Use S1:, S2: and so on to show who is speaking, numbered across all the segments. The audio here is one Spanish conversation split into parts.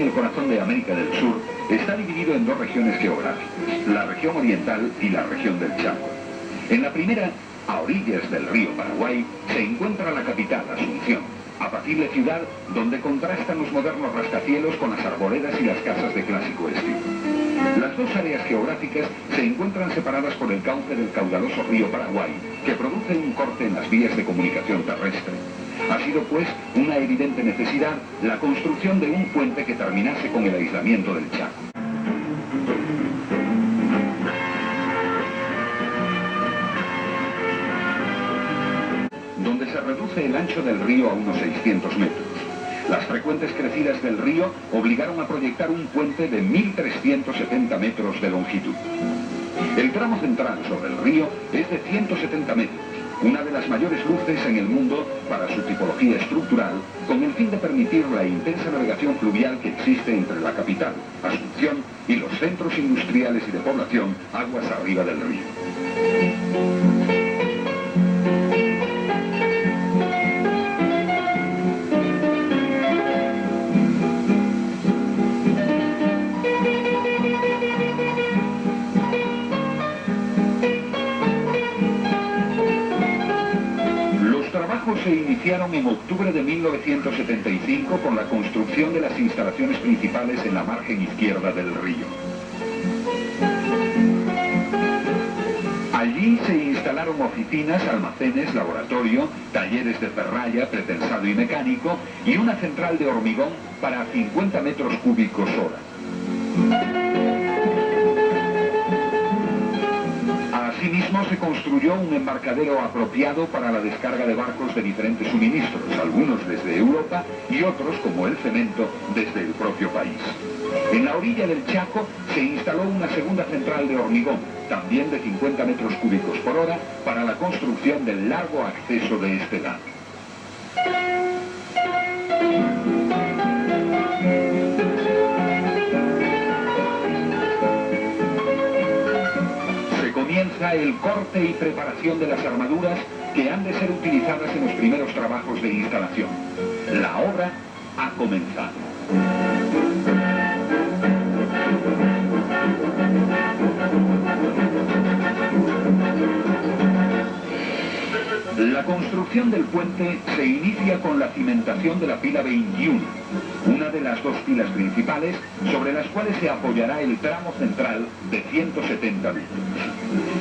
S1: el corazón de América del Sur, está dividido en dos regiones geográficas, la región oriental y la región del Chaco. En la primera, a orillas del río Paraguay, se encuentra la capital, Asunción, apacible ciudad donde contrastan los modernos rascacielos con las arboledas y las casas de clásico estilo. Las dos áreas geográficas se encuentran separadas por el cauce del caudaloso río Paraguay, que produce un corte en las vías de comunicación terrestre. Ha sido, pues, una evidente necesidad la construcción de un puente que terminase con el aislamiento del Chaco. Donde se reduce el ancho del río a unos 600 metros. Las frecuentes crecidas del río obligaron a proyectar un puente de 1.370 metros de longitud. El tramo central sobre el río es de 170 metros, una de las mayores luces en el mundo para su tipología estructural, con el fin de permitir la intensa navegación fluvial que existe entre la capital, Asunción, y los centros industriales y de población aguas arriba del río. Se iniciaron en octubre de 1975 con la construcción de las instalaciones principales en la margen izquierda del río. Allí se instalaron oficinas, almacenes, laboratorio, talleres de ferralla, pretensado y mecánico y una central de hormigón para 50 metros cúbicos hora. Asimismo, se construyó un embarcadero apropiado para la descarga de barcos de diferentes suministros, algunos desde Europa y otros, como el cemento, desde el propio país. En la orilla del Chaco se instaló una segunda central de hormigón, también de 50 metros cúbicos por hora, para la construcción del largo acceso de este lado. Comienza el corte y preparación de las armaduras que han de ser utilizadas en los primeros trabajos de instalación. La obra ha comenzado. La construcción del puente se inicia con la cimentación de la pila 21, una de las dos pilas principales sobre las cuales se apoyará el tramo central de 170 metros.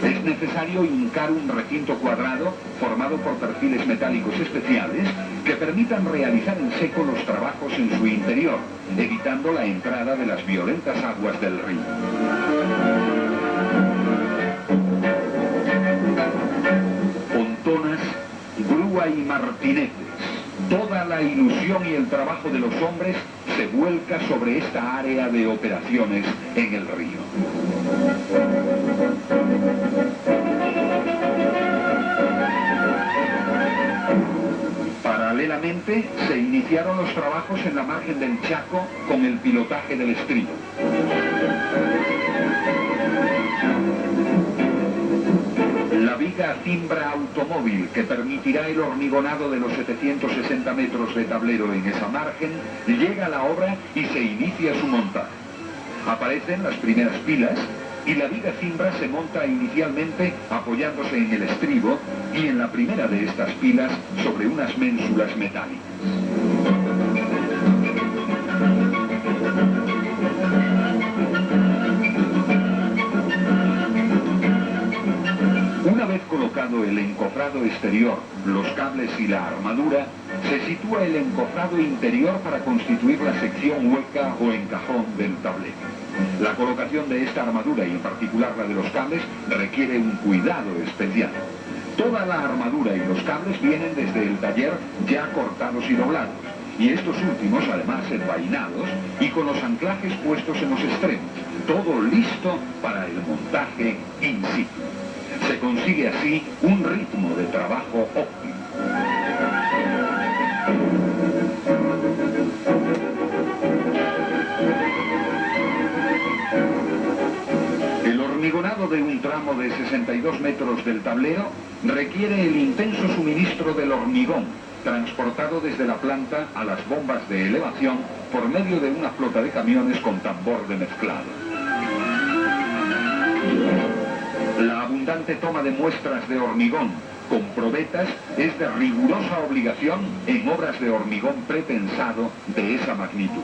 S1: Es necesario hincar un recinto cuadrado formado por perfiles metálicos especiales que permitan realizar en seco los trabajos en su interior, evitando la entrada de las violentas aguas del río. Pontonas, grúa y martinetes. Toda la ilusión y el trabajo de los hombres se vuelca sobre esta área de operaciones en el río. Paralelamente, se iniciaron los trabajos en la margen del Chaco con el pilotaje del estribo. La viga cimbra automóvil que permitirá el hormigonado de los 760 metros de tablero en esa margen llega a la obra y se inicia su montaje. Aparecen las primeras pilas y la viga cimbra se monta inicialmente apoyándose en el estribo y en la primera de estas pilas sobre unas ménsulas metálicas. Una vez colocado el encofrado exterior, los cables y la armadura, se sitúa el encofrado interior para constituir la sección hueca o encajón del tablero. La colocación de esta armadura, y en particular la de los cables, requiere un cuidado especial. Toda la armadura y los cables vienen desde el taller ya cortados y doblados, y estos últimos además envainados y con los anclajes puestos en los extremos, todo listo para el montaje in situ. Se consigue así un ritmo de trabajo óptimo. El hormigonado de un tramo de 62 metros del tablero requiere el intenso suministro del hormigón, transportado desde la planta a las bombas de elevación por medio de una flota de camiones con tambor de mezclado. La abundante toma de muestras de hormigón con probetas es de rigurosa obligación en obras de hormigón prepensado de esa magnitud.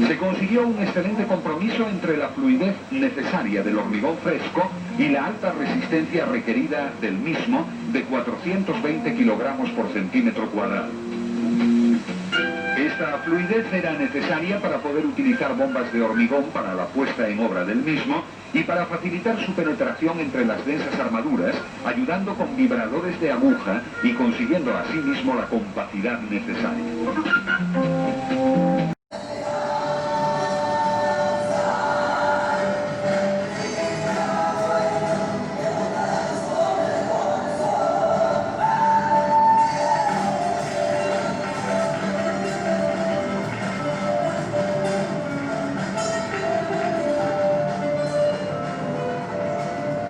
S1: Se consiguió un excelente compromiso entre la fluidez necesaria del hormigón fresco y la alta resistencia requerida del mismo de 420 kilogramos por centímetro cuadrado. Esta fluidez era necesaria para poder utilizar bombas de hormigón para la puesta en obra del mismo y para facilitar su penetración entre las densas armaduras, ayudando con vibradores de aguja y consiguiendo asimismo la compacidad necesaria.